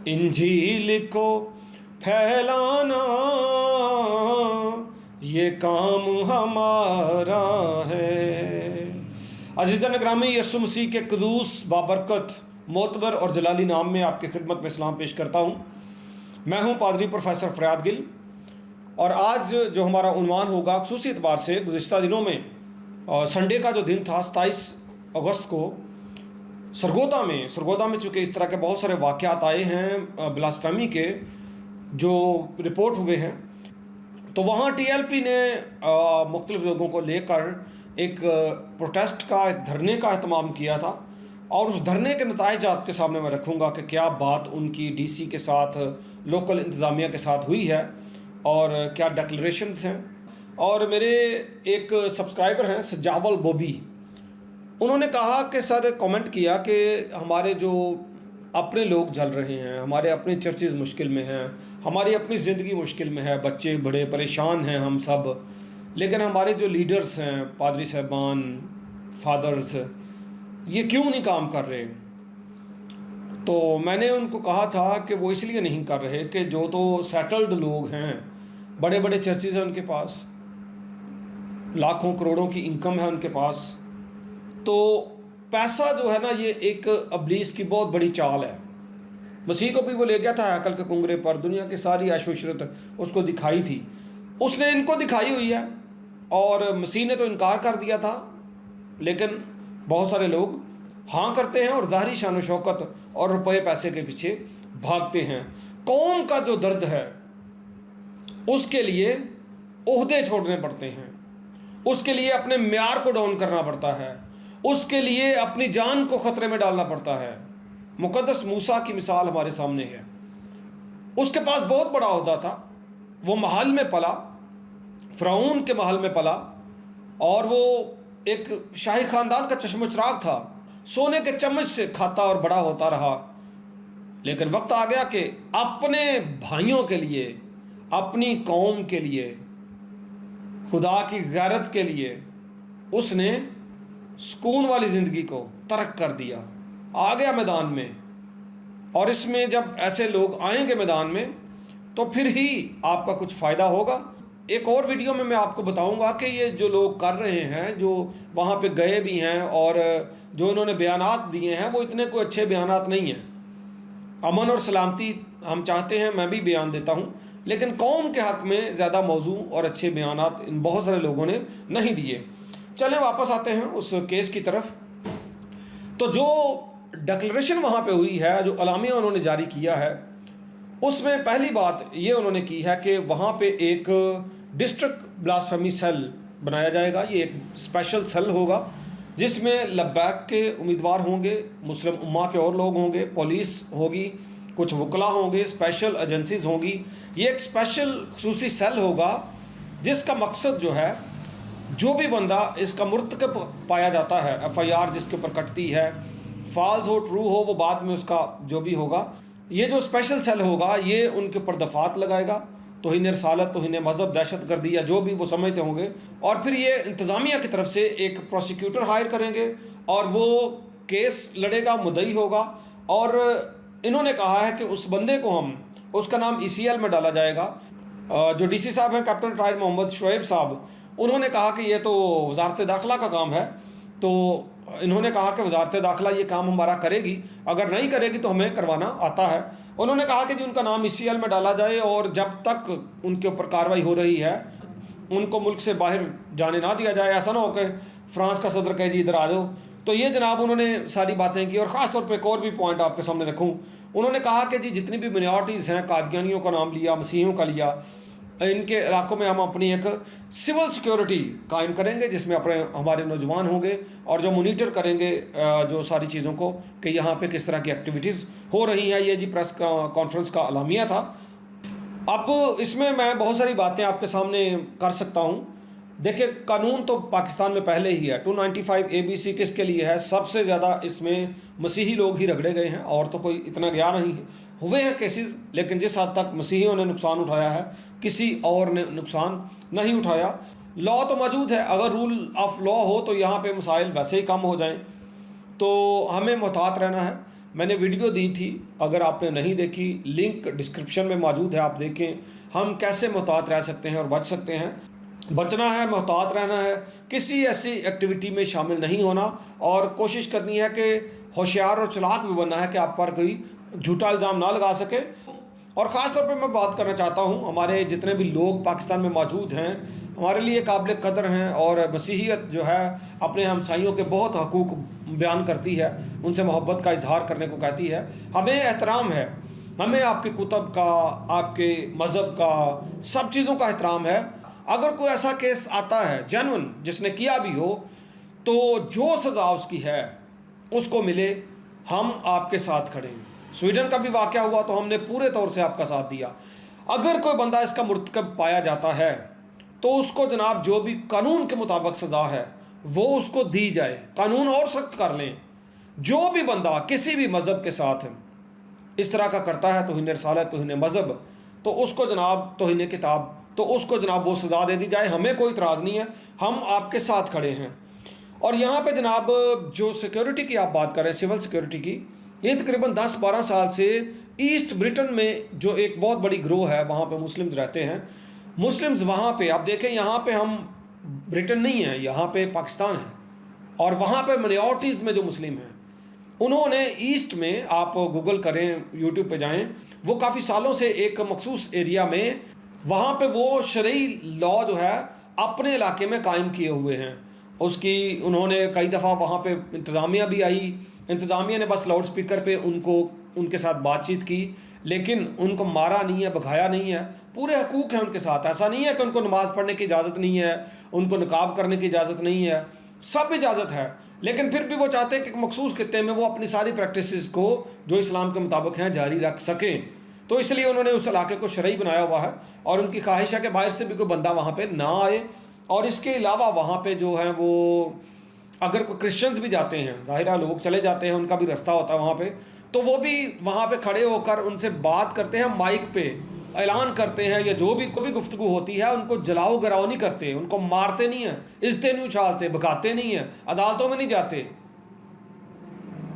इंजील को फैलाना ये काम हमारा है। अज़ीज़ान ग्रामी, यीशु मसीह के क़ुदूस बाबरकत मोतबर और जलाली नाम में आपकी खिदमत में सलाम पेश करता हूँ। मैं हूँ पादरी प्रोफेसर फ़रियाद गिल, और आज जो हमारा उन्वान होगा ख़ुसूसी एतबार से गुज़िश्ता दिनों में संडे का जो दिन था 27 अगस्त को सरगोदा में चूँकि इस तरह के बहुत सारे वाक़यात आए हैं ब्लास्फेमी के जो रिपोर्ट हुए हैं, तो वहाँ टीएलपी ने मुख्तलिफ़ लोगों को लेकर एक प्रोटेस्ट का, एक धरने का एहतमाम किया था। और उस धरने के नताइज आपके सामने मैं रखूँगा कि क्या बात उनकी डीसी के साथ, लोकल इंतज़ामिया के साथ हुई है और क्या डिक्लेरेशंस हैं। और मेरे एक सब्सक्राइबर हैं सजावल बॉबी, उन्होंने कहा कि सर, कमेंट किया कि हमारे जो अपने लोग जल रहे हैं, हमारे अपने चर्चेज़ मुश्किल में हैं, हमारी अपनी ज़िंदगी मुश्किल में है, बच्चे बड़े परेशान हैं हम सब, लेकिन हमारे जो लीडर्स हैं, पादरी साहबान, फादर्स, ये क्यों नहीं काम कर रहे। तो मैंने उनको कहा था कि वो इसलिए नहीं कर रहे कि जो तो सेटल्ड लोग हैं, बड़े बड़े चर्चेज़ हैं उनके पास, लाखों करोड़ों की इनकम है उनके पास, तो पैसा जो है ना, ये एक अब्लीस की बहुत बड़ी चाल है। मसीह को भी वो ले गया था हैकल के कुंगरे पर, दुनिया की सारी ऐश-ओ-इशरत उसको दिखाई थी, उसने इनको दिखाई हुई है, और मसीह ने तो इनकार कर दिया था। लेकिन बहुत सारे लोग हाँ करते हैं और ज़ाहरी शान व शौकत और रुपये पैसे के पीछे भागते हैं। कौम का जो दर्द है उसके लिए ओहदे छोड़ने पड़ते हैं, उसके लिए अपने म्यार को डाउन करना पड़ता है, उसके लिए अपनी जान को ख़तरे में डालना पड़ता है। मुक़द्दस मूसा की मिसाल हमारे सामने है। उसके पास बहुत बड़ा ओहदा था, वो महल में पला, फ़िरौन के महल में पला, और वो एक शाही ख़ानदान का चश्मो-चिराग था, सोने के चम्मच से खाता और बड़ा होता रहा। लेकिन वक्त आ गया कि अपने भाइयों के लिए, अपनी कौम के लिए, खुदा की गैरत के लिए उसने सुकून वाली ज़िंदगी को तर्क कर दिया, आ गया मैदान में। और इसमें जब ऐसे लोग आएंगे मैदान में तो फिर ही आपका कुछ फ़ायदा होगा। एक और वीडियो में मैं आपको बताऊंगा कि ये जो लोग कर रहे हैं, जो वहाँ पे गए भी हैं और जो इन्होंने बयानात दिए हैं, वो इतने कोई अच्छे बयानात नहीं हैं। अमन और सलामती हम चाहते हैं, मैं भी बयान देता हूँ, लेकिन कौम के हक़ में ज़्यादा मौजू और अच्छे बयानात इन बहुत सारे लोगों ने नहीं दिए। चलें वापस आते हैं उस केस की तरफ। तो जो डिक्लेरेशन वहाँ पे हुई है, जो अलामिया उन्होंने जारी किया है, उसमें पहली बात ये उन्होंने की है कि वहाँ पे एक डिस्ट्रिक्ट ब्लास्फेमी सेल बनाया जाएगा। ये एक स्पेशल सेल होगा जिसमें लब्बैक के उम्मीदवार होंगे, मुस्लिम उम्मा के और लोग होंगे, पुलिस होगी, कुछ वकला होंगे, स्पेशल एजेंसीज़ होंगी। ये एक स्पेशल खुसूसी सेल होगा जिसका मकसद जो है, जो भी बंदा इसका मुर्तकब पाया जाता है, FIR जिसके ऊपर कटती है, फॉल्स हो ट्रू हो, वो बाद में उसका जो भी होगा, ये जो स्पेशल सेल होगा ये उनके ऊपर दफ़ात लगाएगा, तौहीन रसालत, तौहीन मज़हब, दहशतगर्दी या जो भी वो समझते होंगे। और फिर ये इंतज़ामिया की तरफ से एक प्रोसिक्यूटर हायर करेंगे और वो केस लड़ेगा, मुद्दई होगा। और इन्होंने कहा है कि उस बंदे को उसका नाम ECL में डाला जाएगा। जो DC साहब हैं, कैप्टन रिटायर मोहम्मद शुएब साहब, उन्होंने कहा कि ये तो वज़ारत दाखिला का काम है, तो इन्होंने कहा कि वज़ारत दाखिला ये काम हमारा करेगी, अगर नहीं करेगी तो हमें करवाना आता है। उन्होंने कहा कि जी उनका नाम ECL में डाला जाए, और जब तक उनके ऊपर कार्रवाई हो रही है उनको मुल्क से बाहर जाने ना दिया जाए। ऐसा ना हो कि फ्रांस का सदर कहे जी इधर आ जाओ। तो ये जनाब उन्होंने सारी बातें की। और ख़ास तौर पर एक और भी पॉइंट आपके सामने रखूँ, उन्होंने कहा कि जी जितनी भी मिनॉरिटीज़ हैं, कादियानियों का नाम लिया, मसीहियों का लिया, इनके इलाकों में हम अपनी एक सिविल सिक्योरिटी कायम करेंगे जिसमें हमारे नौजवान होंगे और जो मोनीटर करेंगे जो सारी चीज़ों को कि यहाँ पे किस तरह की एक्टिविटीज़ हो रही हैं। ये जी प्रेस कॉन्फ्रेंस का अलामिया था। अब इसमें मैं बहुत सारी बातें आपके सामने कर सकता हूँ। देखिए, कानून तो पाकिस्तान में पहले ही है। 295 ABC किसके लिए है? सबसे ज़्यादा इसमें मसीही लोग ही रगड़े गए हैं, और तो कोई इतना गया नहीं है। हुए हैं केसेस, लेकिन जिस हद तक मसीहियों ने नुकसान उठाया है, किसी और ने नुकसान नहीं उठाया। लॉ तो मौजूद है, अगर रूल ऑफ लॉ हो तो यहाँ पे मसाइल वैसे ही कम हो जाएं। तो हमें मुहतात रहना है। मैंने वीडियो दी थी, अगर आपने नहीं देखी लिंक डिस्क्रिप्शन में मौजूद है, आप देखें हम कैसे मोहतात रह सकते हैं और बच सकते हैं। बचना है, मोहतात रहना है, किसी ऐसी एक्टिविटी में शामिल नहीं होना और कोशिश करनी है कि होशियार और चालाक भी बनना है कि आप पर कोई झूठा इल्ज़ाम ना लगा सके। और ख़ास तौर पे मैं बात करना चाहता हूँ, हमारे जितने भी लोग पाकिस्तान में मौजूद हैं हमारे लिए काबिल कदर हैं और मसीहियत जो है अपने हमसाइयों के बहुत हकूक़ बयान करती है, उनसे मोहब्बत का इजहार करने को कहती है। हमें एहतराम है, हमें आपके कुतब का, आपके मज़हब का, सब चीज़ों का एहतराम है। अगर कोई ऐसा केस आता है जेन्युइन जिसने किया भी हो, तो जो सज़ा उसकी है उसको मिले, हम आपके साथ खड़े हैं। स्वीडन का भी वाक़या हुआ तो हमने पूरे तौर से आपका साथ दिया। अगर कोई बंदा इसका मुर्तकब पाया जाता है तो उसको जनाब जो भी कानून के मुताबिक सज़ा है वो उसको दी जाए, कानून और सख्त कर लें। जो भी बंदा किसी भी मज़हब के साथ इस तरह का करता है, तौहीन रिसालत, तौहीन मज़हब, तो उसको जनाब तौहीन किताब, तो उसको जनाब वो सज़ा दे दी जाए। हमें कोई इतराज़ नहीं है, हम आपके साथ खड़े हैं। और यहाँ पे जनाब जो सिक्योरिटी की आप बात कर रहे हैं, सिविल सिक्योरिटी की, ये तकरीबन 10-12 साल से ईस्ट ब्रिटेन में जो एक बहुत बड़ी ग्रोह है वहाँ पे मुस्लिम्स रहते हैं। मुस्लिम्स वहाँ पे आप देखें, यहाँ पे हम ब्रिटेन नहीं है, यहाँ पे पाकिस्तान है, और वहाँ पे माइनॉरिटीज़ में जो मुस्लिम हैं उन्होंने ईस्ट में, आप गूगल करें, यूट्यूब पे जाएं, वो काफ़ी सालों से एक मखसूस एरिया में वहाँ पे वो शरई लॉ जो है अपने इलाके में कायम किए हुए हैं। उसकी उन्होंने कई दफ़ा वहाँ पे इंतज़ामिया भी आई, इंतज़ामिया ने बस लाउड स्पीकर पे उनके साथ बातचीत की, लेकिन उनको मारा नहीं है, भगाया नहीं है, पूरे हकूक़ हैं उनके साथ। ऐसा नहीं है कि उनको नमाज़ पढ़ने की इजाज़त नहीं है, उनको निकाब करने की इजाज़त नहीं है, सब इजाज़त है, लेकिन फिर भी वो चाहते हैं कि मखसूस खित्ते में वो अपनी सारी प्रैक्टिसेस को जो इस्लाम के मुताबिक हैं जारी रख सकें। तो इसलिए उन्होंने उस इलाके को शरई बनाया हुआ है और उनकी ख्वाहिश है कि बाहर से भी कोई बंदा वहाँ पर ना आए। और इसके अलावा वहाँ पे जो है वो अगर कोई क्रिश्चियंस भी जाते हैं, ज़ाहिर है लोग चले जाते हैं, उनका भी रास्ता होता है वहाँ पे, तो वो भी वहाँ पे खड़े होकर उनसे बात करते हैं, माइक पे ऐलान करते हैं, या जो भी कोई भी गुफ्तगू होती है उनको जलाओ गिराओ नहीं करते, उनको मारते नहीं हैं, इज्जतें नहीं उछालते, भगाते नहीं हैं, अदालतों में नहीं जाते,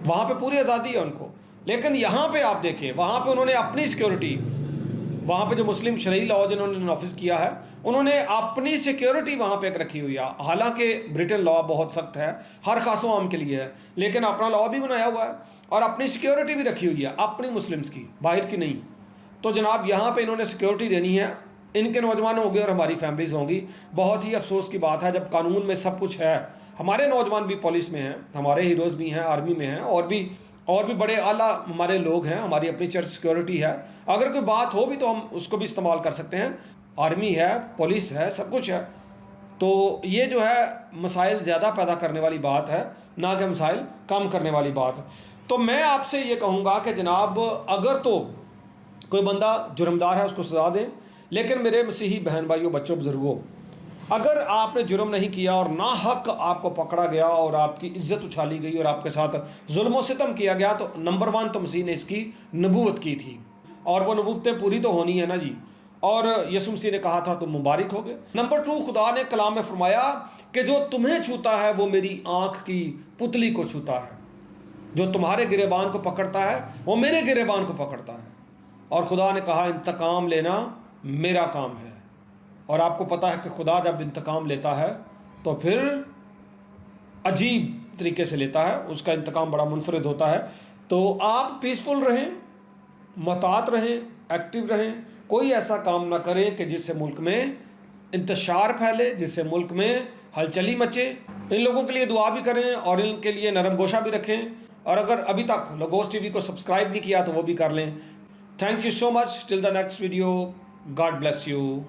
वहाँ पे पूरी आज़ादी है उनको। लेकिन यहाँ पे आप देखें, वहाँ पे उन्होंने अपनी सिक्योरिटी, वहाँ पे जो मुस्लिम शरई लॉ जिन्होंने ऑफिस किया है उन्होंने अपनी सिक्योरिटी वहाँ पे रखी हुई है। हालांकि ब्रिटेन लॉ बहुत सख्त है, हर खासों आम के लिए है, लेकिन अपना लॉ भी बनाया हुआ है और अपनी सिक्योरिटी भी रखी हुई है, अपनी मुस्लिम्स की, बाहर की नहीं। तो जनाब यहाँ पे इन्होंने सिक्योरिटी देनी है, इनके नौजवान होंगे और हमारी फैमिलीज़ होंगी। बहुत ही अफसोस की बात है जब कानून में सब कुछ है, हमारे नौजवान भी पुलिस में हैं, हमारे हीरोज़ भी हैं, आर्मी में हैं, और भी बड़े आला हमारे लोग हैं, हमारी अपनी चर्च सिक्योरिटी है। अगर कोई बात हो भी तो हम उसको भी इस्तेमाल कर सकते हैं, आर्मी है, पुलिस है, सब कुछ है। तो ये जो है मसाइल ज़्यादा पैदा करने वाली बात है, ना कि मसाइल कम करने वाली बात है। तो मैं आपसे ये कहूँगा कि जनाब अगर तो कोई बंदा जुर्मदार है उसको सज़ा दें, लेकिन मेरे मसीही बहन भाइयों, बच्चों, बुज़ुर्गों, अगर आपने जुर्म नहीं किया और ना हक आपको पकड़ा गया और आपकी इज्जत उछाली गई और आपके साथ जुल्म और सितम किया गया, तो नंबर 1 तो मसीह ने इसकी नबूवत की थी और वो नबूवतें पूरी तो होनी है ना जी। और यसु मसीह ने कहा था तुम मुबारक हो गए। नंबर 2, खुदा ने कलाम में फरमाया कि जो तुम्हें छूता है वो मेरी आँख की पुतली को छूता है, जो तुम्हारे गिरेबान को पकड़ता है वो मेरे गिरेबान को पकड़ता है। और खुदा ने कहा इंतकाम लेना मेरा काम है। और आपको पता है कि खुदा जब इंतकाम लेता है तो फिर अजीब तरीके से लेता है, उसका इंतकाम बड़ा मुनफरिद होता है। तो आप पीसफुल रहें, मोहतात रहें, एक्टिव रहें, कोई ऐसा काम ना करें कि जिससे मुल्क में इंतशार फैले, जिससे मुल्क में हलचली मचे। इन लोगों के लिए दुआ भी करें और इनके लिए नरम गोशा भी रखें। और अगर अभी तक लोगोस टीवी को सब्सक्राइब नहीं किया तो वो भी कर लें। Thank you so much. Till the next video, God bless you.